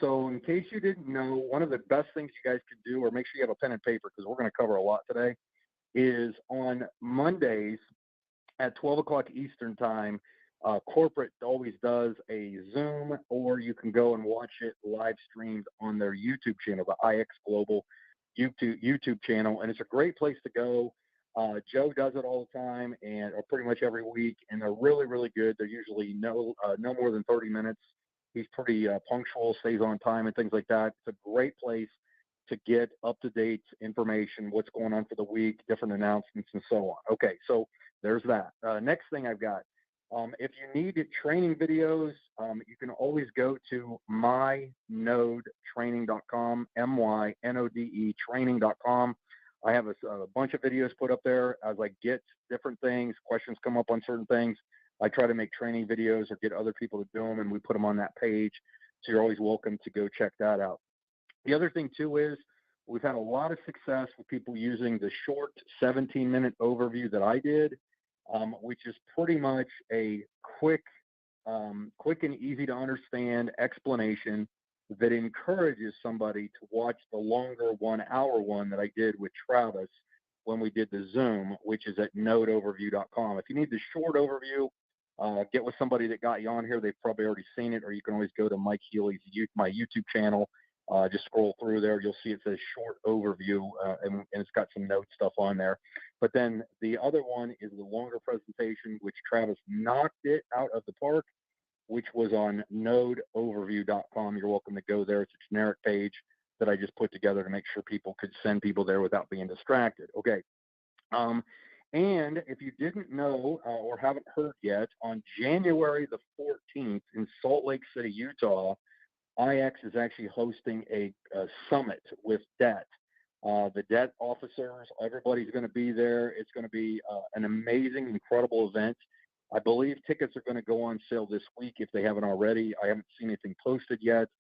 So in case you didn't know, one of the best things you guys could do, or make sure you have a pen and paper because we're going to cover a lot today, is on Mondays at 12 o'clock Eastern time, corporate always does a Zoom, or you can go and watch it live streamed on their YouTube channel, the IX Global YouTube channel. And it's a great place to go. Joe does it all the time and or pretty much every week, and they're really, really good. They're usually no more than 30 minutes. He's pretty punctual, stays on time and things like that. It's a great place to get up-to-date information, what's going on for the week, different announcements, and so on. Okay, so there's that. Next thing I've got, if you need training videos, you can always go to mynodetraining.com, MYNODE training.com. I have a bunch of videos put up there as I get different things, questions come up on certain things. I try to make training videos or get other people to do them, and we put them on that page. So you're always welcome to go check that out. The other thing, too, is we've had a lot of success with people using the short 17-minute overview that I did, which is pretty much a quick and easy to understand explanation that encourages somebody to watch the longer 1 hour one that I did with Travis when we did the Zoom, which is at nodeoverview.com. If you need the short overview, get with somebody that got you on here. They've probably already seen it, or you can always go to Mike Healy's my YouTube channel. Just scroll through there. You'll see it says short overview, and it's got some note stuff on there. But then the other one is the longer presentation, which Travis knocked it out of the park, which was on nodeoverview.com. You're welcome to go there. It's a generic page that I just put together to make sure people could send people there without being distracted. Okay. And if you didn't know or haven't heard yet, on January the 14th in Salt Lake City, Utah, IX is actually hosting a summit with debt. The debt officers, everybody's going to be there. It's going to be an amazing, incredible event. I believe tickets are going to go on sale this week if they haven't already. I haven't seen anything posted yet.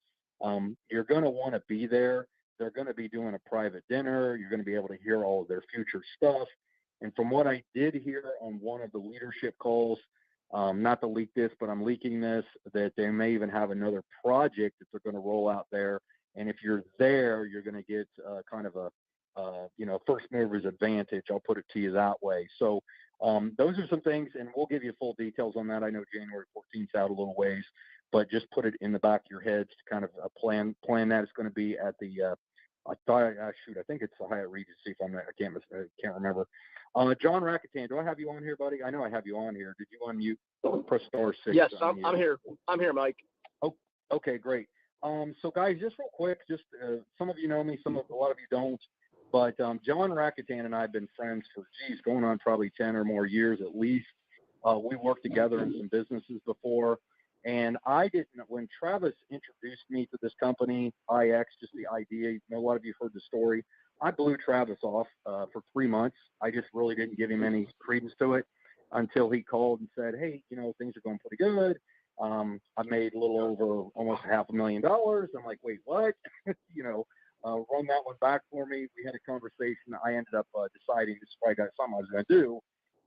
You're going to want to be there. They're going to be doing a private dinner. You're going to be able to hear all of their future stuff. And from what I did hear on one of the leadership calls, not to leak this, but I'm leaking this, that they may even have another project that they're going to roll out there. And if you're there, you're going to get kind of a first mover's advantage. I'll put it to you that way. So those are some things, and we'll give you full details on that. I know January 14th is out a little ways, but just put it in the back of your heads to kind of plan that. It's going to be at the I think it's the Hyatt Regency. I can't remember. John Rakuten, do I have you on here, buddy? I know I have you on here. Did you unmute? Press star 6. Yes, I'm here. I'm here, Mike. Oh, okay, great. So guys, just real quick, some of you know me, a lot of you don't. But John Rakuten and I have been friends for, going on probably 10 or more years at least. We worked together in some businesses before. And when Travis introduced me to this company, IX, just the idea, a lot of you have heard the story. I blew Travis off for 3 months. I just really didn't give him any credence to it until he called and said, hey, things are going pretty good. I made a little over almost $500,000. I'm like, wait, what? Run that one back for me. We had a conversation. I ended up deciding this is probably something I was going to do.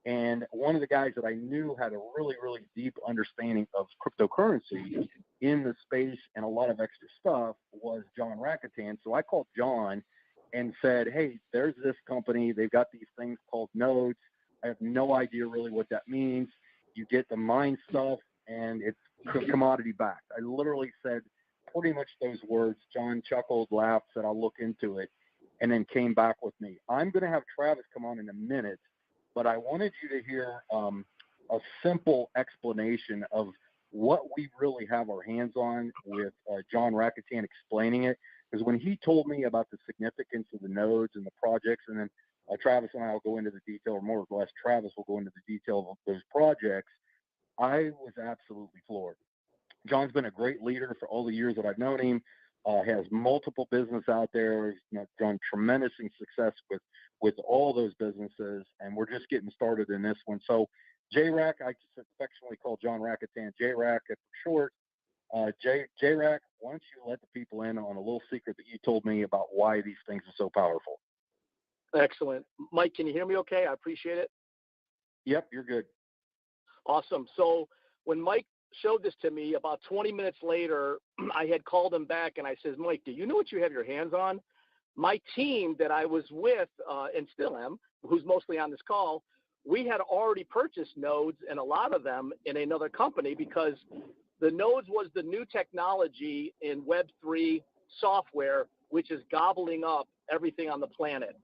And one of the guys that I knew had a really, really deep understanding of cryptocurrency in the space and a lot of extra stuff was John Rakuten. So I called John and said, hey, there's this company. They've got these things called nodes. I have no idea really what that means. You get to mine stuff, and it's commodity backed. I literally said pretty much those words. John chuckled, laughed, said, I'll look into it, and then came back with me. I'm going to have Travis come on in a minute, but I wanted you to hear a simple explanation of what we really have our hands on with John Rakuten explaining it. Because when he told me about the significance of the nodes and the projects, and then Travis and I will go into the detail, or more or less Travis will go into the detail of those projects, I was absolutely floored. John's been a great leader for all the years that I've known him. Has multiple business out there. He's done tremendous success with all those businesses, and we're just getting started in this one. So J-Rack, I just affectionately call John Rakuten J-Rack for short. J-Rack, why don't you let the people in on a little secret that you told me about why these things are so powerful? Excellent. Mike, can you hear me okay? I appreciate it. Yep, you're good. Awesome. So when Mike showed this to me. About 20 minutes later, I had called him back and I says, Mike, do you know what you have your hands on? My team that I was with, and still am, who's mostly on this call, we had already purchased nodes, and a lot of them in another company, because the nodes was the new technology in Web3 software, which is gobbling up everything on the planet.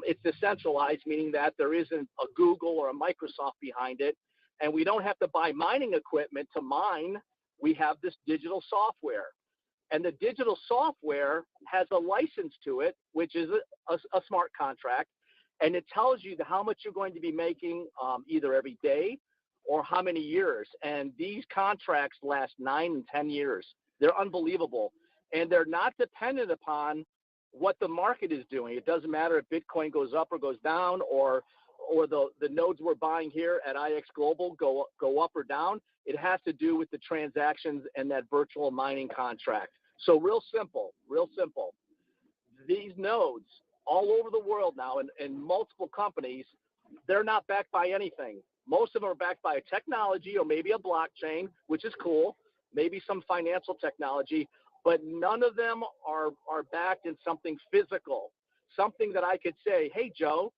It's decentralized, meaning that there isn't a Google or a Microsoft behind it, and we don't have to buy mining equipment to mine. We have this digital software. And the digital software has a license to it, which is a smart contract, and it tells you how much you're going to be making either every day or how many years. And these contracts last 9 and 10 years. They're unbelievable, and they're not dependent upon what the market is doing. It doesn't matter if Bitcoin goes up or goes down, or the nodes we're buying here at IX Global go up or down. It has to do with the transactions and that virtual mining contract. So real simple. These nodes all over the world now, in multiple companies, they're not backed by anything. Most of them are backed by a technology or maybe a blockchain, which is cool, maybe some financial technology, but none of them are backed in something physical, something that I could say, hey, Joe,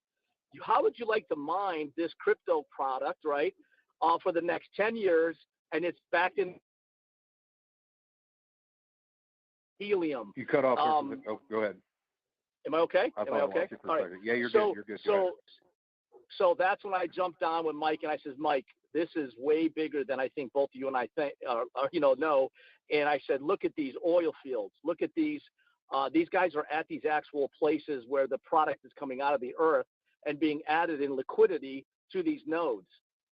how would you like to mine this crypto product, right, for the next 10 years, and it's backed in helium. You cut off. Oh, go ahead. Am I okay? I thought I lost you for a second. Yeah, you're good. You're good. So that's when I jumped on with Mike, and I says, Mike, this is way bigger than I think both of you and I think, know. And I said, look at these oil fields. Look at these. These guys are at these actual places where the product is coming out of the earth and being added in liquidity to these nodes.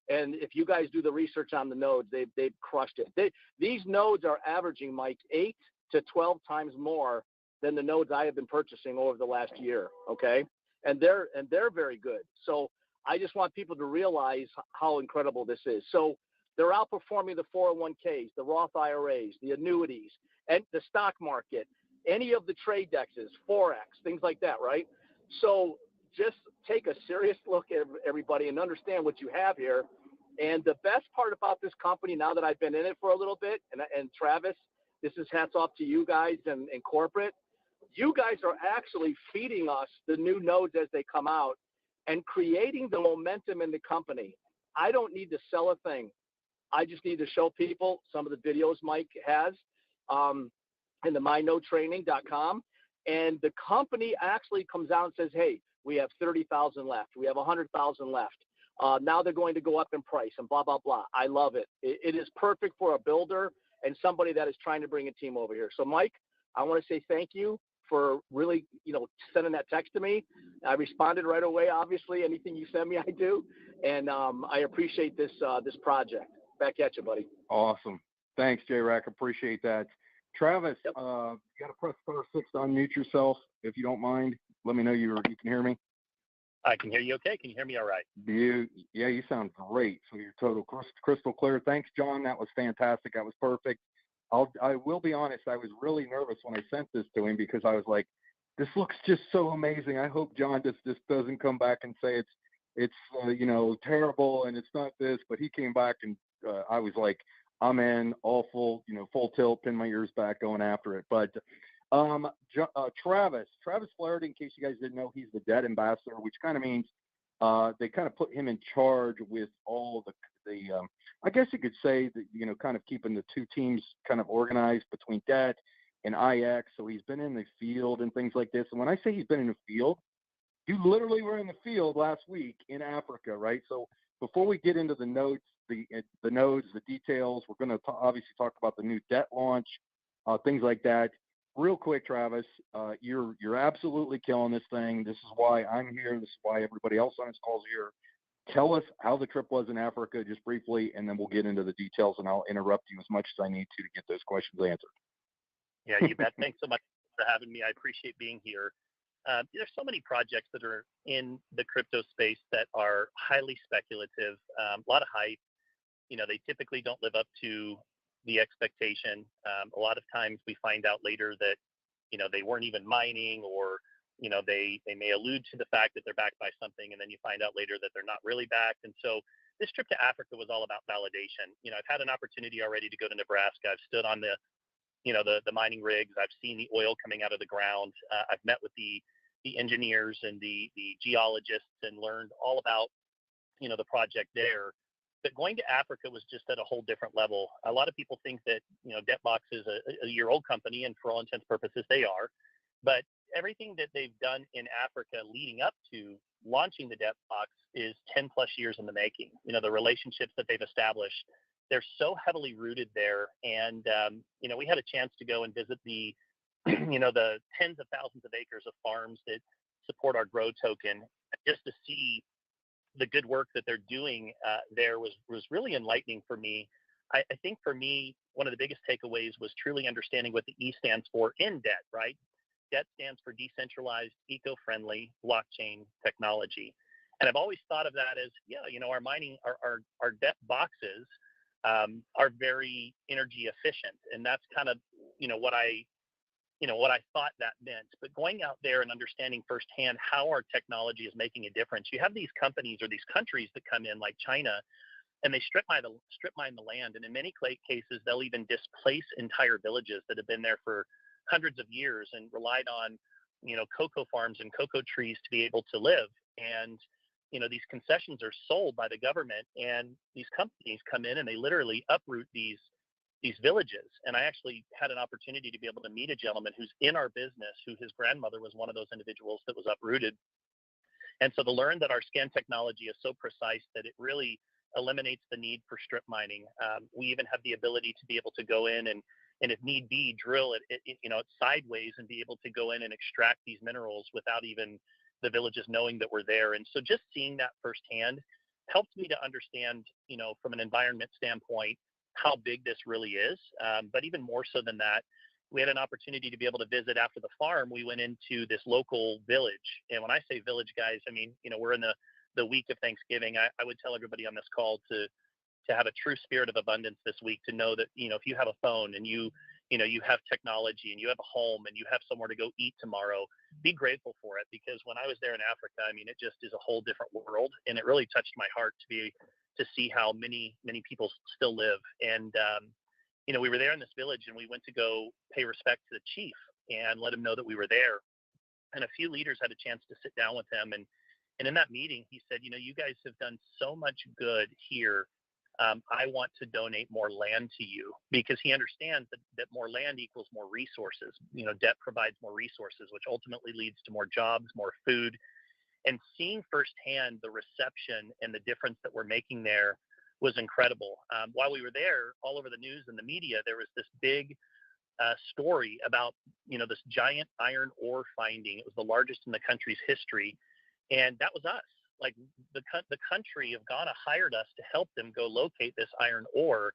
And if you guys do the research on the nodes, they've crushed it. These nodes are averaging, Mike, 8 to 12 times more than the nodes I have been purchasing over the last year. Okay, and they're very good. So I just want people to realize how incredible this is. So they're outperforming the 401ks, the Roth IRAs, the annuities, and the stock market, any of the trade dexes, Forex, things like that, right? So just take a serious look at everybody and understand what you have here. And the best part about this company, now that I've been in it for a little bit, and Travis, this is hats off to you guys and corporate. You guys are actually feeding us the new nodes as they come out and creating the momentum in the company. I don't need to sell a thing. I just need to show people some of the videos Mike has in the mynodetraining.com. And the company actually comes out and says, hey, we have 30,000 left. We have 100,000 left. Now they're going to go up in price and blah, blah, blah. I love it. It is perfect for a builder and somebody that is trying to bring a team over here. So, Mike, I want to say thank you for really, sending that text to me. I responded right away. Obviously, anything you send me, I do. And I appreciate this project. Back at you, buddy. Awesome. Thanks, J-Rack. Appreciate that. Travis, Yep. You got to press star 6 to unmute yourself, if you don't mind. Let me know you can hear me. I can hear you okay. Can you hear me all right? Yeah, you sound great. So you're total crystal clear. Thanks, John. That was fantastic. That was perfect. I will be honest. I was really nervous when I sent this to him because I was like, this looks just so amazing. I hope John just doesn't come back and say it's terrible and it's not this. But he came back and I was like, I'm in all full tilt, pin my ears back, going after it. But Travis Flaherty, in case you guys didn't know, he's the debt ambassador, which kind of means they kind of put him in charge with all the I guess you could say that, kind of keeping the two teams kind of organized between debt and IX. So he's been in the field and things like this. And when I say he's been in the field, you literally were in the field last week in Africa, right? So before we get into the notes, the nodes, the details, we're going to obviously talk about the new debt launch, things like that. Real quick, Travis, you're absolutely killing this thing. This is why I'm here. This is why everybody else on this call is here. Tell us how the trip was in Africa, just briefly, and then we'll get into the details, and I'll interrupt you as much as I need to get those questions answered. Yeah, you bet. Thanks so much for having me. I appreciate being here. There's so many projects that are in the crypto space that are highly speculative, a lot of hype. They typically don't live up to the expectation. A lot of times we find out later that, they weren't even mining, or, they may allude to the fact that they're backed by something, and then you find out later that they're not really backed. And so this trip to Africa was all about validation. I've had an opportunity already to go to Nebraska. I've stood on the mining rigs. I've seen the oil coming out of the ground. I've met with the engineers and the geologists and learned all about the project there. But going to Africa was just at a whole different level. A lot of people think that Debtbox is a year-old company, and for all intents and purposes, they are. But everything that they've done in Africa leading up to launching the Debtbox is 10 plus years in the making. The relationships that they've established, they're so heavily rooted there. And we had a chance to go and visit the the tens of thousands of acres of farms that support our grow token, just to see the good work that they're doing there was really enlightening for me. I think for me, one of the biggest takeaways was truly understanding what the E stands for in debt, right? Debt stands for decentralized, eco-friendly blockchain technology. And I've always thought of that as, our mining, our debt boxes are very energy efficient. And that's kind of, what I thought that meant. But going out there and understanding firsthand how our technology is making a difference. You have these companies or these countries that come in like China, and they strip mine the land. And in many cases, they'll even displace entire villages that have been there for hundreds of years and relied on, cocoa farms and cocoa trees to be able to live. And, these concessions are sold by the government, and these companies come in and they literally uproot these villages. And I actually had an opportunity to be able to meet a gentleman who's in our business, who his grandmother was one of those individuals that was uprooted. And so to learn that our scan technology is so precise that it really eliminates the need for strip mining. We even have the ability to be able to go in and if need be, drill it sideways and be able to go in and extract these minerals without even the villages knowing that we're there. And so just seeing that firsthand helped me to understand, from an environment standpoint, how big this really is. But even more so than that, we had an opportunity to be able to visit after the farm. We went into this local village. And when I say village, guys, I mean, we're in the week of Thanksgiving. I would tell everybody on this call to have a true spirit of abundance this week, to know that, if you have a phone and you have technology and you have a home and you have somewhere to go eat tomorrow, be grateful for it. Because when I was there in Africa, I mean, it just is a whole different world. And it really touched my heart to see how many people still live. And, we were there in this village, and we went to go pay respect to the chief and let him know that we were there. And a few leaders had a chance to sit down with him. And in that meeting, he said, you guys have done so much good here. I want to donate more land to you, because he understands that more land equals more resources. Debt provides more resources, which ultimately leads to more jobs, more food. And seeing firsthand the reception and the difference that we're making there was incredible. While we were there, all over the news and the media, there was this big story about, this giant iron ore finding. It was the largest in the country's history. And that was us. Like the country of Ghana hired us to help them go locate this iron ore,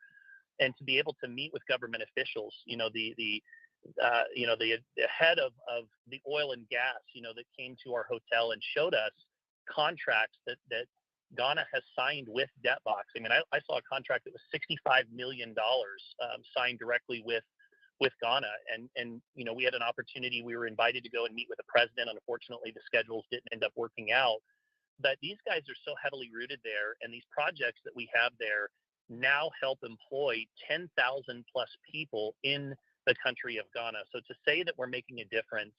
and to be able to meet with government officials. The head of the oil and gas, that came to our hotel and showed us contracts that Ghana has signed with Debtbox. I mean, I saw a contract that was $65 million signed directly with Ghana. And we had an opportunity. We were invited to go and meet with the president. Unfortunately, the schedules didn't end up working out. But these guys are so heavily rooted there, and these projects that we have there now help employ 10,000 plus people in the country of Ghana. So to say that we're making a difference,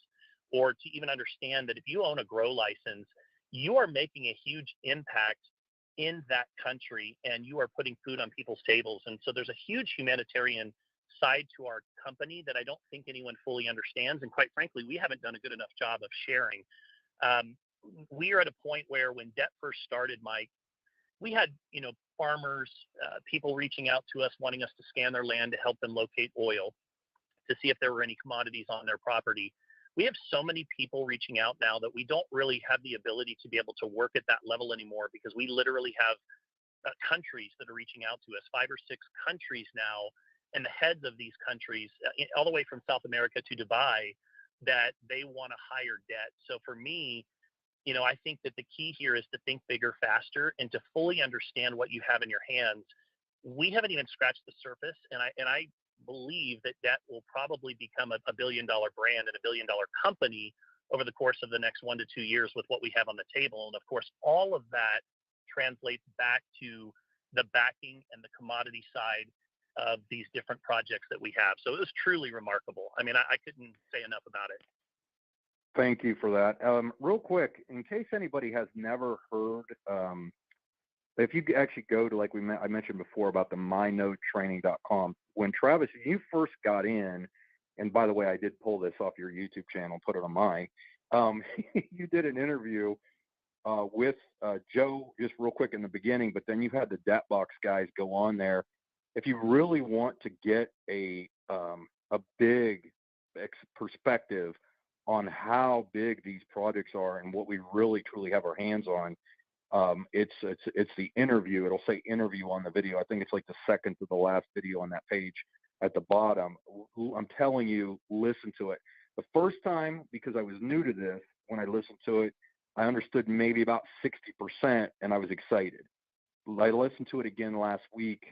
or to even understand that if you own a grow license, you are making a huge impact in that country, and you are putting food on people's tables. And so there's a huge humanitarian side to our company that I don't think anyone fully understands. And quite frankly, we haven't done a good enough job of sharing. We are at a point where, when debt first started, Mike, we had, farmers, people reaching out to us, wanting us to scan their land to help them locate oil, to see if there were any commodities on their property. We have so many people reaching out now that we don't really have the ability to be able to work at that level anymore, because we literally have countries that are reaching out to us, 5 or 6 countries now, and the heads of these countries, all the way from South America to Dubai, that they want to hire debt. So for me, I think that the key here is to think bigger, faster, and to fully understand what you have in your hands. We haven't even scratched the surface, and I believe that debt will probably become a $1 billion brand and a $1 billion company over the course of the next 1 to 2 years with what we have on the table. And of course, all of that translates back to the backing and the commodity side of these different projects that we have. So it was truly remarkable. I mean, I couldn't say enough about it. Thank you for that. Real quick, in case anybody has never heard, if you actually go to, like I mentioned before about the mynodetraining.com, when Travis, you first got in, and by the way, I did pull this off your YouTube channel, put it on mine. You did an interview with Joe just real quick in the beginning, but then you had the DebtBox guys go on there. If you really want to get a big perspective on how big these projects are and what we really truly have our hands on, it's the interview. It'll say interview on the video. I think it's like the second to the last video on that page at the bottom. I'm telling you, listen to it. The first time, because I was new to this, when I listened to it, I understood maybe about 60%, and I was excited. I listened to it again last week,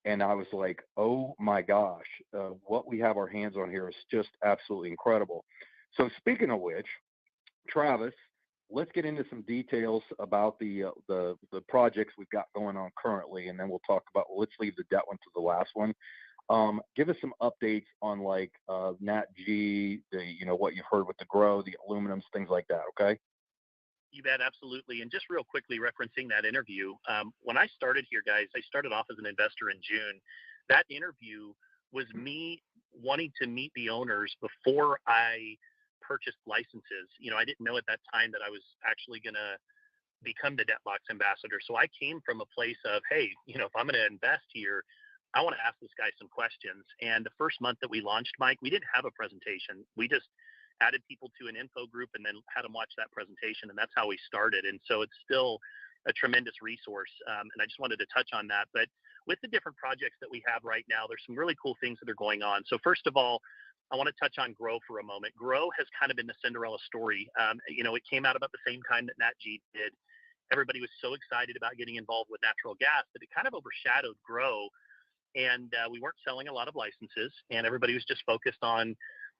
and I was like, oh my gosh, what we have our hands on here is just absolutely incredible. So speaking of which, Travis, let's get into some details about the projects we've got going on currently, and then we'll talk about, let's leave the debt one to the last one. Give us some updates on like Nat G, what you've heard with the grow, the aluminums, things like that, okay? You bet, absolutely. And just real quickly referencing that interview, when I started here, guys, I started off as an investor in June. That interview was me wanting to meet the owners before I purchased licenses. I didn't know at that time that I was actually going to become the DebtBox ambassador. So I came from a place of, hey, if I'm going to invest here, I want to ask this guy some questions. And the first month that we launched, Mike, we didn't have a presentation. We just added people to an info group and then had them watch that presentation. And that's how we started. And so it's still a tremendous resource. And I just wanted to touch on that. But with the different projects that we have right now, there's some really cool things that are going on. So first of all, I want to touch on Grow for a moment. Grow has kind of been the Cinderella story. It came out about the same time that Nat G did. Everybody was so excited about getting involved with natural gas that it kind of overshadowed Grow. And we weren't selling a lot of licenses, and everybody was just focused on,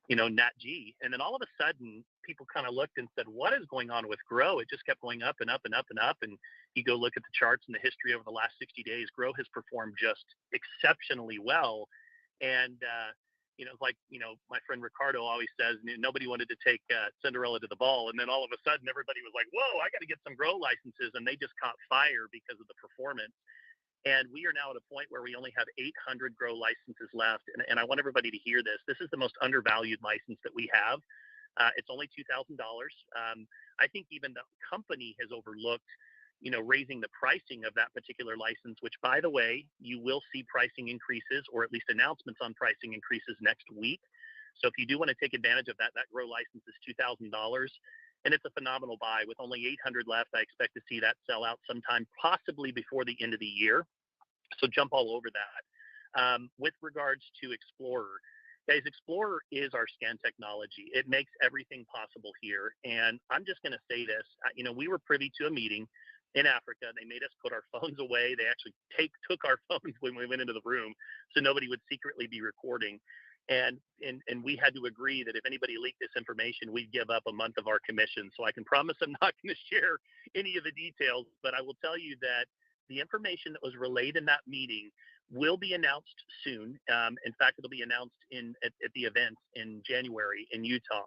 Nat G. And then all of a sudden, people kind of looked and said, what is going on with Grow? It just kept going up and up and up and up. And you go look at the charts and the history over the last 60 days, Grow has performed just exceptionally well. And, my friend Ricardo always says, nobody wanted to take Cinderella to the ball. And then all of a sudden, everybody was like, whoa, I got to get some Grow licenses. And they just caught fire because of the performance. And we are now at a point where we only have 800 Grow licenses left. And I want everybody to hear this. This is the most undervalued license that we have. It's only $2,000. I think even the company has overlooked, raising the pricing of that particular license, which, by the way, you will see pricing increases, or at least announcements on pricing increases next week. So if you do want to take advantage of that Grow license is $2,000. And it's a phenomenal buy. With only 800 left, I expect to see that sell out sometime, possibly before the end of the year. So jump all over that. With regards to Explorer, guys, Explorer is our scan technology. It makes everything possible here. And I'm just going to say this. We were privy to a meeting in Africa. They made us put our phones away. They actually took our phones when we went into the room so nobody would secretly be recording. And we had to agree that if anybody leaked this information, we'd give up a month of our commission. So I can promise I'm not going to share any of the details, but I will tell you that the information that was relayed in that meeting will be announced soon. In fact, it'll be announced at the event in January in Utah.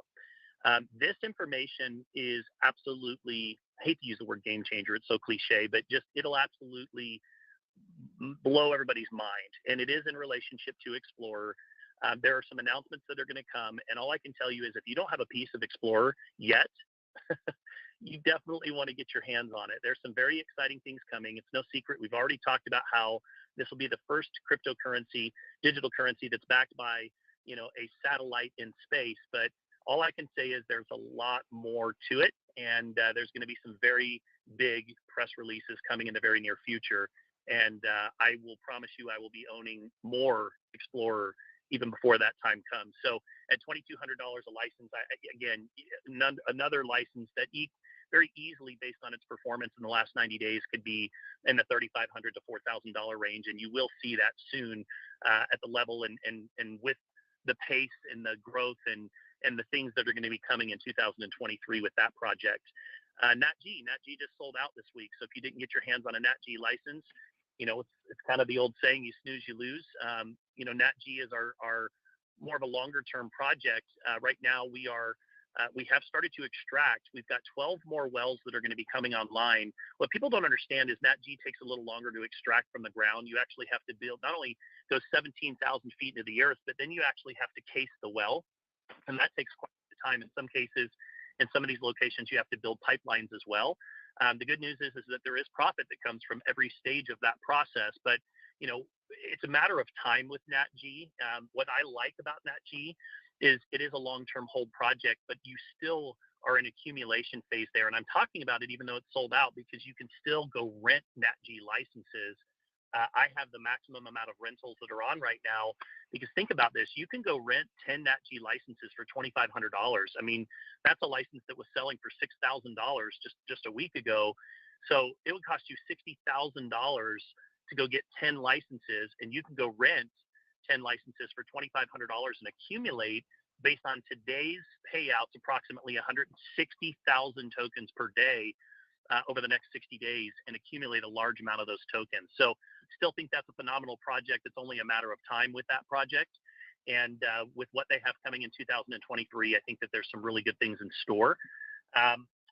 This information is absolutely, I hate to use the word game changer, it's so cliche, but just it'll absolutely blow everybody's mind. And it is in relationship to Explorer. There are some announcements that are going to come, and all I can tell you is if you don't have a piece of Explorer yet, you definitely want to get your hands on it. There's some very exciting things coming. It's no secret. We've already talked about how this will be the first cryptocurrency, digital currency that's backed by, a satellite in space. But all I can say is there's a lot more to it, and there's going to be some very big press releases coming in the very near future. And I will promise you I will be owning more Explorer even before that time comes. So at $2,200 a license, another license that very easily, based on its performance in the last 90 days, could be in the $3,500 to $4,000 range. And you will see that soon at the level and with the pace and the growth and the things that are going to be coming in 2023 with that project. NatG just sold out this week. So if you didn't get your hands on a NatG license, it's kind of the old saying, you snooze, you lose. NatG is our more of a longer term project. Right now we have started to extract. We've got 12 more wells that are going to be coming online. What people don't understand is NatG takes a little longer to extract from the ground. You actually have to build, not only go 17,000 feet into the earth, but then you actually have to case the well. And that takes quite a bit of time. In some cases, in some of these locations, you have to build pipelines as well. The good news is that there is profit that comes from every stage of that process. But, it's a matter of time with NatG. What I like about NatG is it is a long-term hold project, but you still are in accumulation phase there. And I'm talking about it even though it's sold out, because you can still go rent NatG licenses. I have the maximum amount of rentals that are on right now, because think about this. You can go rent 10 NatG licenses for $2,500. I mean, that's a license that was selling for $6,000 just a week ago. So it would cost you $60,000 to go get 10 licenses, and you can go rent 10 licenses for $2,500 and accumulate, based on today's payouts, approximately 160,000 tokens per day over the next 60 days, and accumulate a large amount of those tokens. So still think that's a phenomenal project. It's only a matter of time with that project. And with what they have coming in 2023, I think that there's some really good things in store.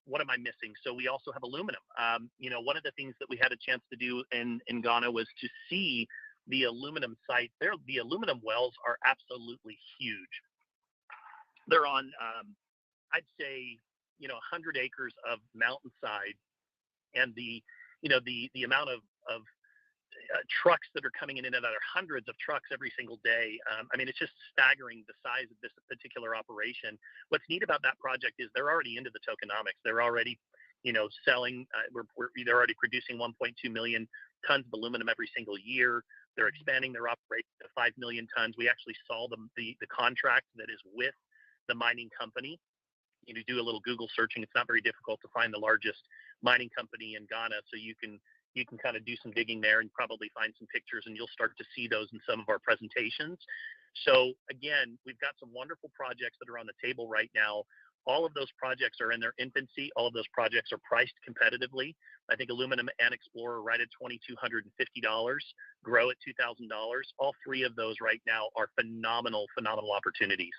What am I missing? So we also have aluminum. One of the things that we had a chance to do in Ghana was to see the aluminum site there. The aluminum wells are absolutely huge. They're on, I'd say, 100 acres of mountainside, and the amount of trucks that are coming in and out, are hundreds of trucks every single day. I mean, it's just staggering, the size of this particular operation. What's neat about that project is they're already into the tokenomics. They're already, selling. They're already producing 1.2 million tons of aluminum every single year. They're expanding their operation to 5 million tons. We actually saw the contract that is with the mining company. Do a little Google searching. It's not very difficult to find the largest mining company in Ghana. So you can kind of do some digging there and probably find some pictures, and you'll start to see those in some of our presentations. So again, we've got some wonderful projects that are on the table right now. All of those projects are in their infancy. All of those projects are priced competitively. I think Aluminum and Explorer right at $2,250, Grow at $2,000. All three of those right now are phenomenal opportunities.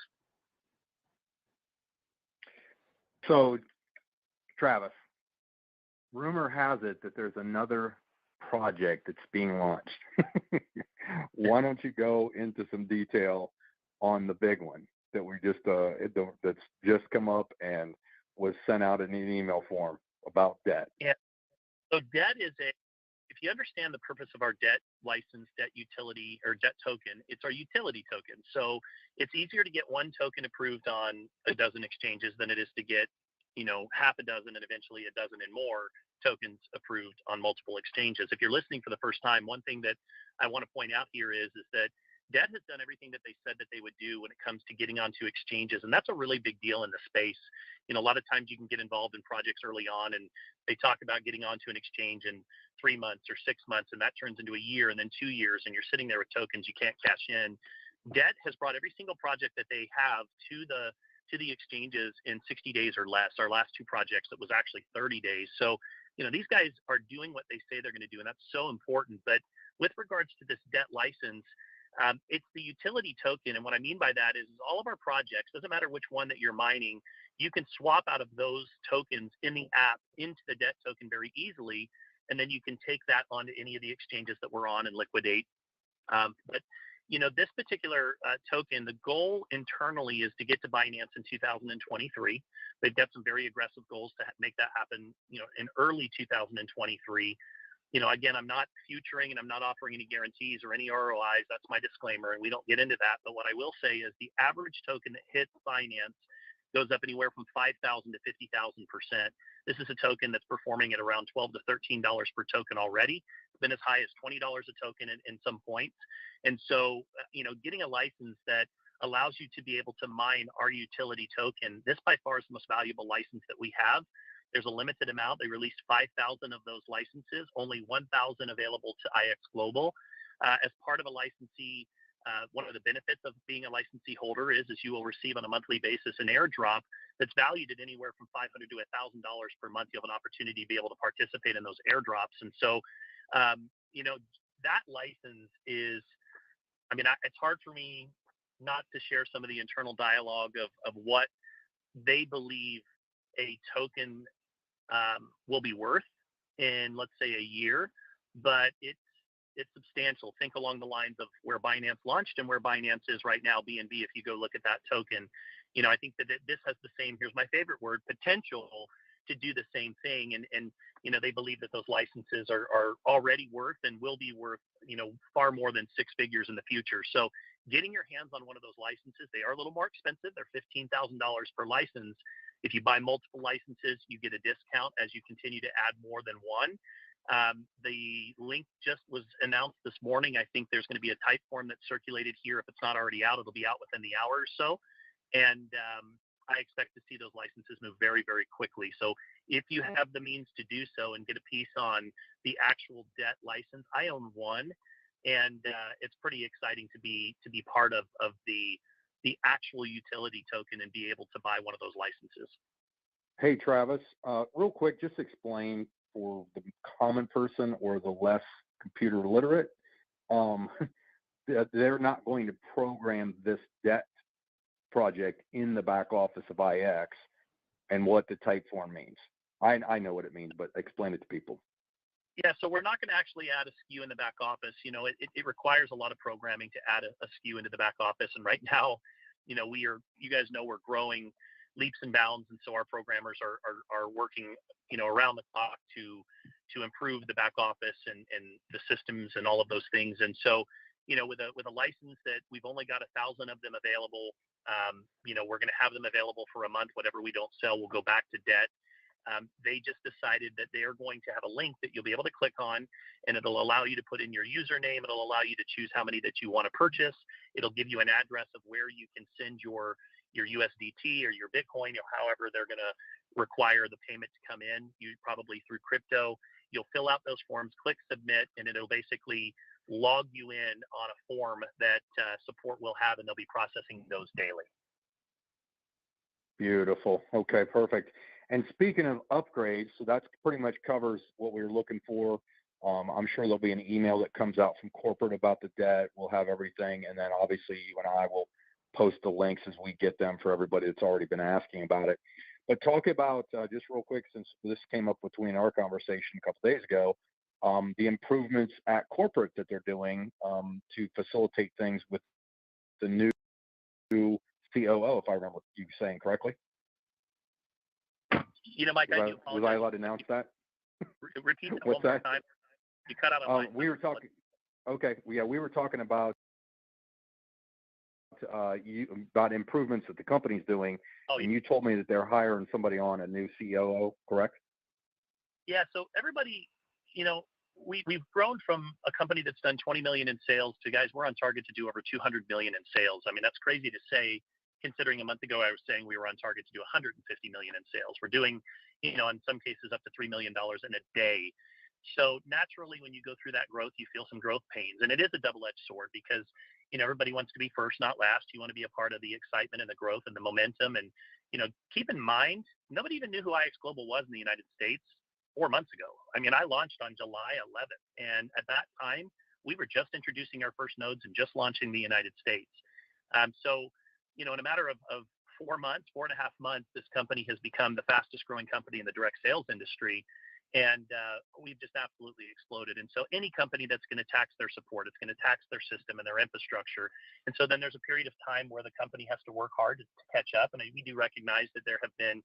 So, Travis, rumor has it that there's another project that's being launched. Why don't you go into some detail on the big one that we that's just come up and was sent out in an email form about debt? Yeah. So debt is if you understand the purpose of our debt license, debt utility, or debt token, it's our utility token. So it's easier to get one token approved on a dozen exchanges than it is to get, half a dozen and eventually a dozen and more tokens approved on multiple exchanges. If you're listening for the first time, one thing that I want to point out here is that debt has done everything that they said that they would do when it comes to getting onto exchanges. And that's a really big deal in the space. A lot of times you can get involved in projects early on, and they talk about getting onto an exchange in 3 months or 6 months, and that turns into a year and then 2 years, and you're sitting there with tokens you can't cash in. Debt has brought every single project that they have to the exchanges in 60 days or less. Our last two projects, it was actually 30 days. So, these guys are doing what they say they're going to do, and that's so important. But with regards to this debt license, it's the utility token. And what I mean by that is all of our projects, doesn't matter which one that you're mining, you can swap out of those tokens in the app into the debt token very easily. And then you can take that onto any of the exchanges that we're on and liquidate. But this particular token, the goal internally is to get to Binance in 2023. They've got some very aggressive goals to make that happen, in early 2023. Again, I'm not futuring and I'm not offering any guarantees or any ROIs. That's my disclaimer, and we don't get into that. But what I will say is the average token that hits Binance goes up anywhere from 5,000 to 50,000%. This is a token that's performing at around $12 to $13 per token already. It's been as high as $20 a token in some points. And so, getting a license that allows you to be able to mine our utility token, this by far is the most valuable license that we have. There's a limited amount. They released 5,000 of those licenses, only 1,000 available to IX Global. As part of a licensee one of the benefits of being a licensee holder is you will receive on a monthly basis an airdrop that's valued at anywhere from $500 to $1,000 per month. You have an opportunity to be able to participate in those airdrops. And so, that license is, it's hard for me not to share some of the internal dialogue of what they believe a token will be worth in, let's say, a year, but it's substantial. Think along the lines of where Binance launched and where Binance is right now, BNB. If you go look at that token, I think that this has the same, here's my favorite word, potential to do the same thing. And they believe that those licenses are already worth and will be worth, far more than six figures in the future. So getting your hands on one of those licenses, they are a little more expensive. They're $15,000 per license. If you buy multiple licenses, you get a discount as you continue to add more than one. The link just was announced this morning. I think there's going to be a type form that's circulated here. If it's not already out, it'll be out within the hour or so. And I expect to see those licenses move very, very quickly. So if you have the means to do so and get a piece on the actual debt license, I own one, and it's pretty exciting to be part of the actual utility token and be able to buy one of those licenses. Hey, Travis, real quick, just explain for the common person or the less computer literate, they're not going to program this debt project in the back office of IX and what the type form means. I know what it means, but explain it to people. Yeah, so we're not going to actually add a SKU in the back office. It requires a lot of programming to add a SKU into the back office. And right now, you guys know we're growing leaps and bounds. And so our programmers are working, around the clock to improve the back office and the systems and all of those things. And so, with a license that we've only got 1,000 of them available, we're going to have them available for a month. Whatever we don't sell will go back to debt. They just decided that they are going to have a link that you'll be able to click on, and it'll allow you to put in your username. It'll allow you to choose how many that you want to purchase. It'll give you an address of where you can send your USDT or your Bitcoin, however they're going to require the payment to come in, probably through crypto. You'll fill out those forms, click submit, and it'll basically log you in on a form that support will have, and they'll be processing those daily. Beautiful. Okay, perfect. And speaking of upgrades, so that pretty much covers what we were looking for. I'm sure there'll be an email that comes out from corporate about the debt. We'll have everything. And then obviously you and I will post the links as we get them for everybody that's already been asking about it. But talk about, just real quick, since this came up between our conversation a couple days ago, the improvements at corporate that they're doing to facilitate things with the new COO, if I remember you saying correctly. Mike, I do apologize. Was I allowed to announce that? Repeat that What's one more that? time. You cut out on my we were talking. Okay, yeah, we were talking about about improvements that the company's doing, and you told me that they're hiring somebody on, a new COO, correct? Yeah. So everybody, we've grown from a company that's done 20 million in sales to, guys, we're on target to do over 200 million in sales. I mean, that's crazy to say, considering a month ago I was saying we were on target to do 150 million in sales. We're doing, in some cases up to $3 million in a day. So naturally, when you go through that growth, you feel some growth pains, and it is a double-edged sword because, everybody wants to be first, not last. You want to be a part of the excitement and the growth and the momentum. And, keep in mind, nobody even knew who IX Global was in the United States 4 months ago. I mean, I launched on July 11th, and at that time, we were just introducing our first nodes and just launching the United States. So, in a matter of 4 months, 4.5 months, this company has become the fastest growing company in the direct sales industry. And we've just absolutely exploded. And so any company that's going to tax their support, it's going to tax their system and their infrastructure. And so then there's a period of time where the company has to work hard to catch up. And we do recognize that there have been,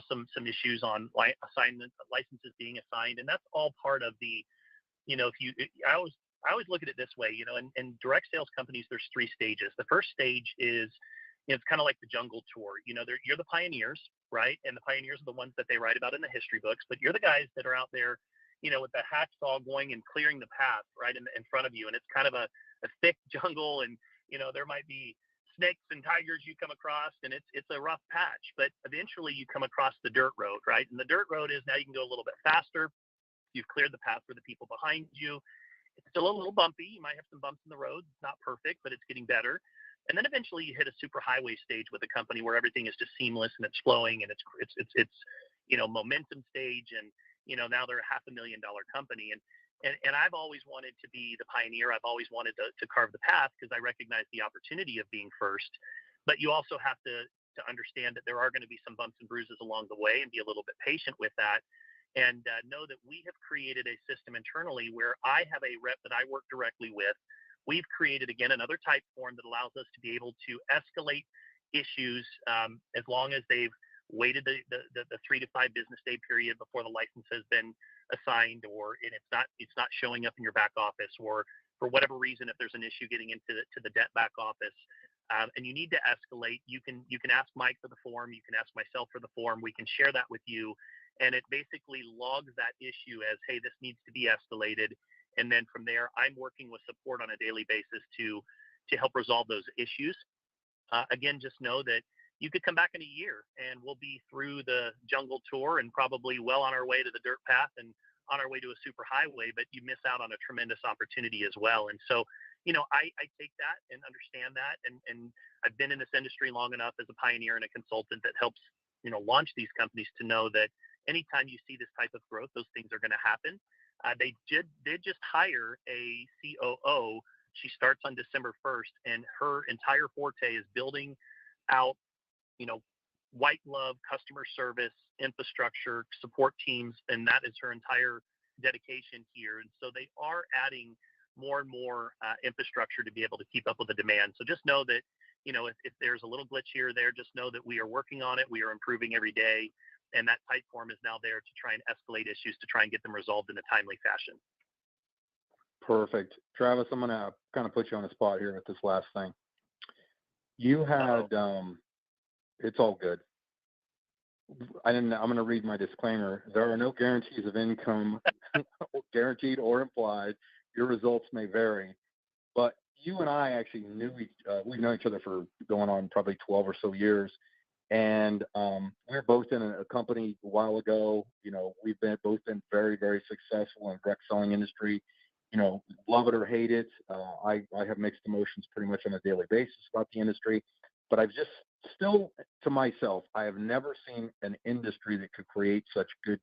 some issues on assignment licenses being assigned. And that's all part of the, I always look at it this way, in direct sales companies, there's 3 stages. The first stage is, it's kind of like the jungle tour. You're the pioneers, right? And the pioneers are the ones that they write about in the history books. But you're the guys that are out there, with the hacksaw going and clearing the path right in front of you. And it's kind of a thick jungle, and there might be snakes and tigers you come across, and it's a rough patch. But eventually you come across the dirt road, right? And the dirt road is now you can go a little bit faster. You've cleared the path for the people behind you. It's still a little bumpy. You might have some bumps in the road. It's not perfect, but it's getting better. And then eventually you hit a super highway stage with a company where everything is just seamless and it's flowing and it's momentum stage. And now they're a $500,000 company. And I've always wanted to be the pioneer. I've always wanted to carve the path because I recognize the opportunity of being first. But you also have to understand that there are going to be some bumps and bruises along the way and be a little bit patient with that. And know that we have created a system internally where I have a rep that I work directly with. We've created, again, another type form that allows us to be able to escalate issues as long as they've waited the 3 to 5 business day period before the license has been assigned, and it's not showing up in your back office, or for whatever reason, if there's an issue getting into the debt back office, and you need to escalate, you can ask Mike for the form, you can ask myself for the form, we can share that with you, and it basically logs that issue as, hey, this needs to be escalated. And then from there, I'm working with support on a daily basis to help resolve those issues. Again, just know that you could come back in a year and we'll be through the jungle tour and probably well on our way to the dirt path and on our way to a super highway, but you miss out on a tremendous opportunity as well. And so, I take that and understand that. And I've been in this industry long enough as a pioneer and a consultant that helps, launch these companies to know that anytime you see this type of growth, those things are going to happen. They did just hire a COO. She starts on December 1st, and her entire forte is building out, white glove customer service, infrastructure, support teams, and that is her entire dedication here. And so they are adding more and more infrastructure to be able to keep up with the demand. So just know that, if there's a little glitch here or there, just know that we are working on it. We are improving every day. And that type form is now there to try and escalate issues to try and get them resolved in a timely fashion. Perfect. Travis, I'm going to kind of put you on the spot here with this last thing. You had, it's all good. I'm going to read my disclaimer. There are no guarantees of income, guaranteed or implied. Your results may vary. But you and I actually we've known each other for going on probably 12 or so years. And we were both in a company a while ago. We've both been very, very successful in the direct selling industry. Love it or hate it. I have mixed emotions pretty much on a daily basis about the industry. But I've just still, to myself, I have never seen an industry that could create such good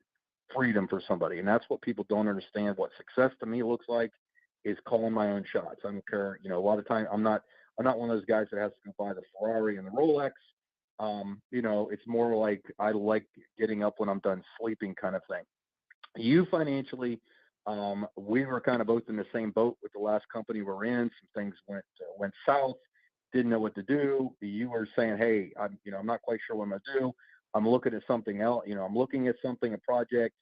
freedom for somebody. And that's what people don't understand. What success to me looks like is calling my own shots. I don't care. A lot of time I'm not one of those guys that has to go buy the Ferrari and the Rolex. It's more like I like getting up when I'm done sleeping kind of thing. You financially, we were kind of both in the same boat with the last company we're in. Some things went south, didn't know what to do. You were saying, hey, I'm not quite sure what I'm going to do. I'm looking at something else. I'm looking at a project.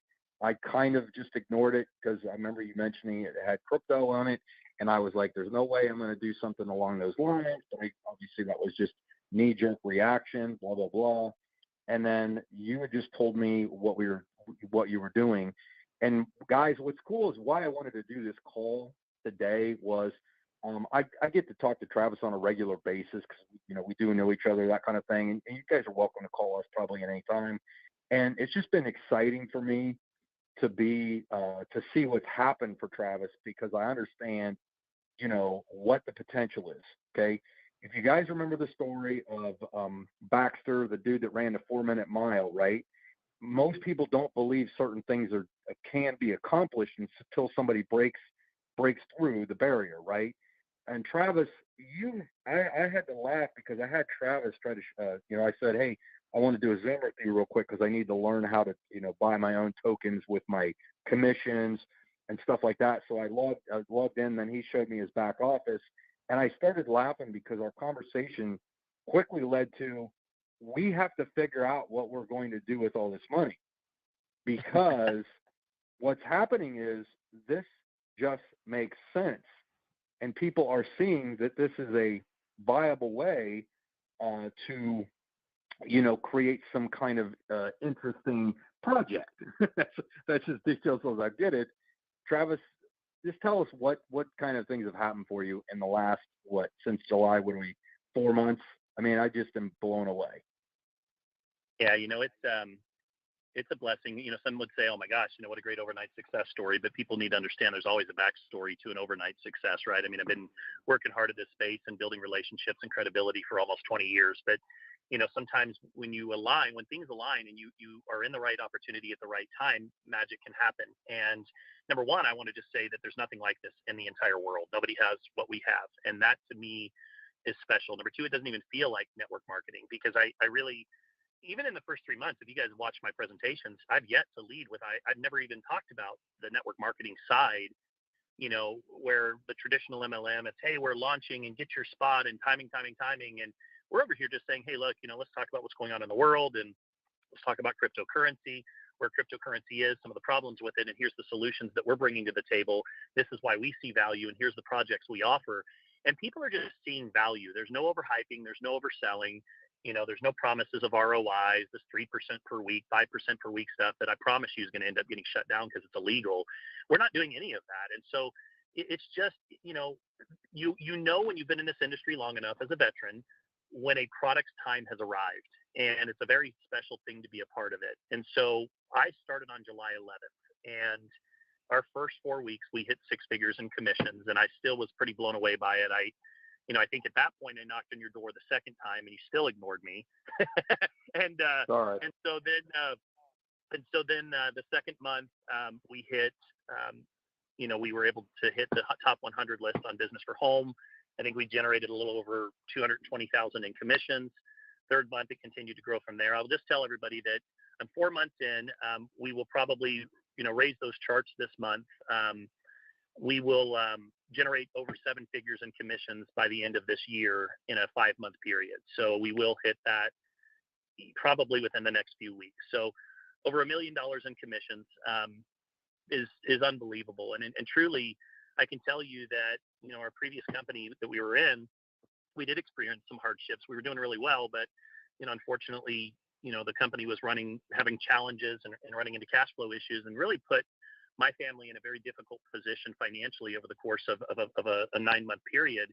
I kind of just ignored it because I remember you mentioning it had crypto on it. And I was like, there's no way I'm going to do something along those lines. But obviously that was just knee-jerk reaction, blah, blah, blah. And then you had just told me what you were doing. And guys, what's cool is why I wanted to do this call today was I get to talk to Travis on a regular basis because, we do know each other, that kind of thing. And you guys are welcome to call us probably at any time. And it's just been exciting for me to see what's happened for Travis because I understand, what the potential is. Okay. If you guys remember the story of Baxter, the dude that ran the 4-minute mile, right? Most people don't believe certain things can be accomplished until somebody breaks through the barrier, right? And Travis, I had to laugh because I had Travis try to, I said, hey, I want to do a Zoom with you real quick because I need to learn how to, buy my own tokens with my commissions and stuff like that. So I logged in, then he showed me his back office. And I started laughing because our conversation quickly led to, we have to figure out what we're going to do with all this money. Because what's happening is this just makes sense. And people are seeing that this is a viable way to, create some kind of interesting project. That's as detailed as I get it. Travis, just tell us what kind of things have happened for you in the last, since July, 4 months? I mean, I just am blown away. Yeah, it's it's a blessing. Some would say, oh my gosh, what a great overnight success story. But people need to understand there's always a backstory to an overnight success, right? I mean, I've been working hard at this space and building relationships and credibility for almost 20 years. But, sometimes when things align and you are in the right opportunity at the right time, magic can happen. And number one, I want to just say that there's nothing like this in the entire world. Nobody has what we have. And that to me is special. Number two, it doesn't even feel like network marketing, because I really, even in the first 3 months, if you guys watch my presentations, I've yet to lead with, I've never even talked about the network marketing side, where the traditional MLM, it's, hey, we're launching and get your spot and timing. And we're over here just saying, hey, look, let's talk about what's going on in the world, and let's talk about cryptocurrency, where cryptocurrency is, some of the problems with it, and here's the solutions that we're bringing to the table. This is why we see value, and here's the projects we offer. And people are just seeing value. There's no overhyping. There's no overselling. There's no promises of ROIs, this 3% per week, 5% per week stuff that I promise you is going to end up getting shut down because it's illegal. We're not doing any of that. And so it's just, you know when you've been in this industry long enough as a veteran, when a product's time has arrived, and it's a very special thing to be a part of it. And so I started on July 11th, and our first 4 weeks, we hit six figures in commissions, and I still was pretty blown away by it. I think at that point I knocked on your door the second time, and you still ignored me. and All right. and so then the second month we hit. We were able to hit the top 100 list on Business for Home. I think we generated a little over 220,000 in commissions. Third month, it continued to grow from there. I'll just tell everybody that I'm 4 months in. We will probably, raise those charts this month. We will generate over seven figures in commissions by the end of this year in a 5-month period. So we will hit that probably within the next few weeks. So over $1 million in commissions is unbelievable. And truly, I can tell you that, our previous company that we were in, we did experience some hardships. We were doing really well, but, unfortunately, the company was having challenges and running into cash flow issues, and really put my family in a very difficult position financially over the course of a 9-month period.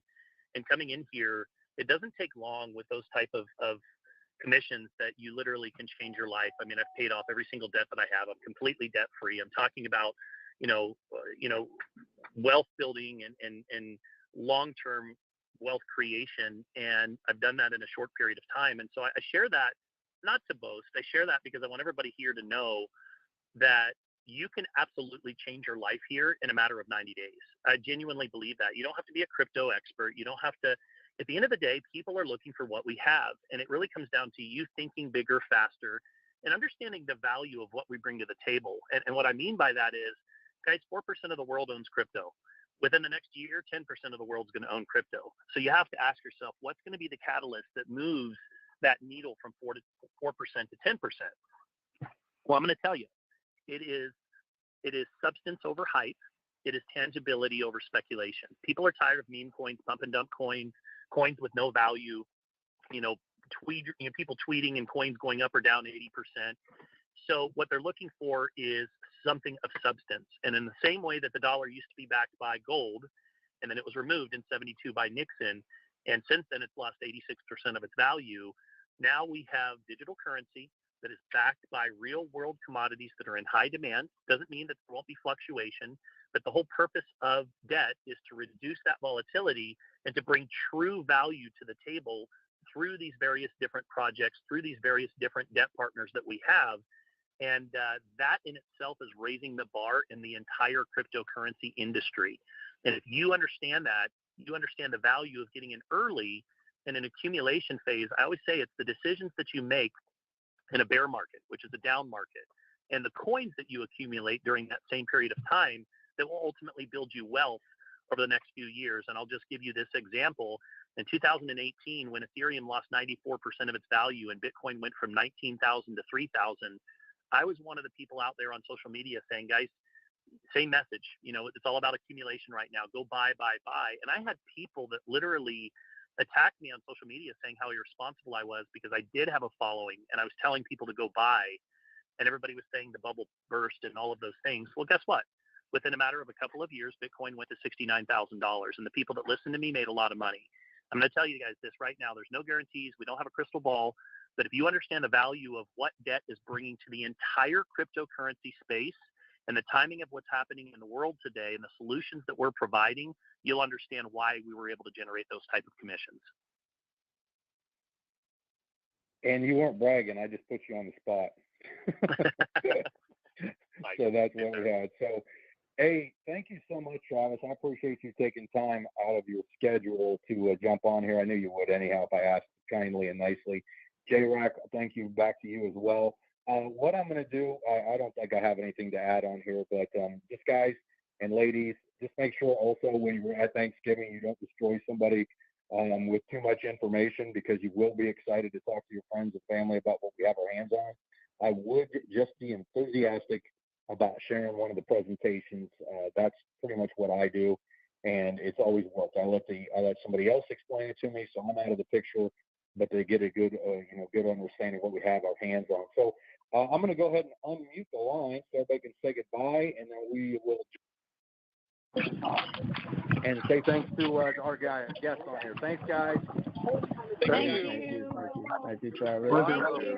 And coming in here, it doesn't take long with those type of commissions that you literally can change your life. I mean, I've paid off every single debt that I have. I'm completely debt free. I'm talking about, wealth building and long-term wealth creation. And I've done that in a short period of time. And so I share that not to boast. I share that because I want everybody here to know that you can absolutely change your life here in a matter of 90 days. I genuinely believe that. You don't have to be a crypto expert. You don't have to. At the end of the day, people are looking for what we have. And it really comes down to you thinking bigger, faster, and understanding the value of what we bring to the table. And what I mean by that is, guys, 4% of the world owns crypto. Within the next year, 10% of the world's going to own crypto. So you have to ask yourself, what's going to be the catalyst that moves that needle from 4% to 10%? Well, I'm going to tell you, it is substance over hype. It is tangibility over speculation. People are tired of meme coins, pump and dump coins with no value, people tweeting and coins going up or down 80%. So what they're looking for is something of substance. And in the same way that the dollar used to be backed by gold, and then it was removed in 72 by Nixon, and since then it's lost 86% of its value, now we have digital currency that is backed by real world commodities that are in high demand. Doesn't mean that there won't be fluctuation, but the whole purpose of debt is to reduce that volatility and to bring true value to the table through these various different projects, through these various different debt partners that we have. And that in itself is raising the bar in the entire cryptocurrency industry. And if you understand that, you understand the value of getting in early in an accumulation phase. I always say it's the decisions that you make in a bear market, which is a down market, and the coins that you accumulate during that same period of time that will ultimately build you wealth over the next few years. And I'll just give you this example. In 2018, when Ethereum lost 94% of its value and Bitcoin went from 19,000 to 3,000, I was one of the people out there on social media saying, guys, same message, it's all about accumulation right now. Go buy. And I had people that literally attacked me on social media saying how irresponsible I was because I did have a following and I was telling people to go buy, and everybody was saying the bubble burst and all of those things. Well, guess what? Within a matter of a couple of years, Bitcoin went to $69,000, and the people that listened to me made a lot of money. I'm going to tell you guys this right now. There's no guarantees. We don't have a crystal ball, But if you understand the value of what debt is bringing to the entire cryptocurrency space and the timing of what's happening in the world today and the solutions that we're providing, you'll understand why we were able to generate those type of commissions. And you weren't bragging. I just put you on the spot. So that's what we had. So, hey, thank you so much, Travis. I appreciate you taking time out of your schedule to jump on here. I knew you would anyhow if I asked kindly and nicely. J-Rack, thank you, back to you as well. What I'm going to do, I don't think I have anything to add on here, but just guys and ladies, just make sure also when you're at Thanksgiving, you don't destroy somebody with too much information, because you will be excited to talk to your friends and family about what we have our hands on. I would just be enthusiastic about sharing one of the presentations. That's pretty much what I do, and it's always worked. I let somebody else explain it to me, so I'm out of the picture, but they get a good good understanding of what we have our hands on. So I'm going to go ahead and unmute the line so everybody can say goodbye, and then we will and say thanks to our guests on here. Thanks, guys. Thank you. Thank you, Travis. Bye.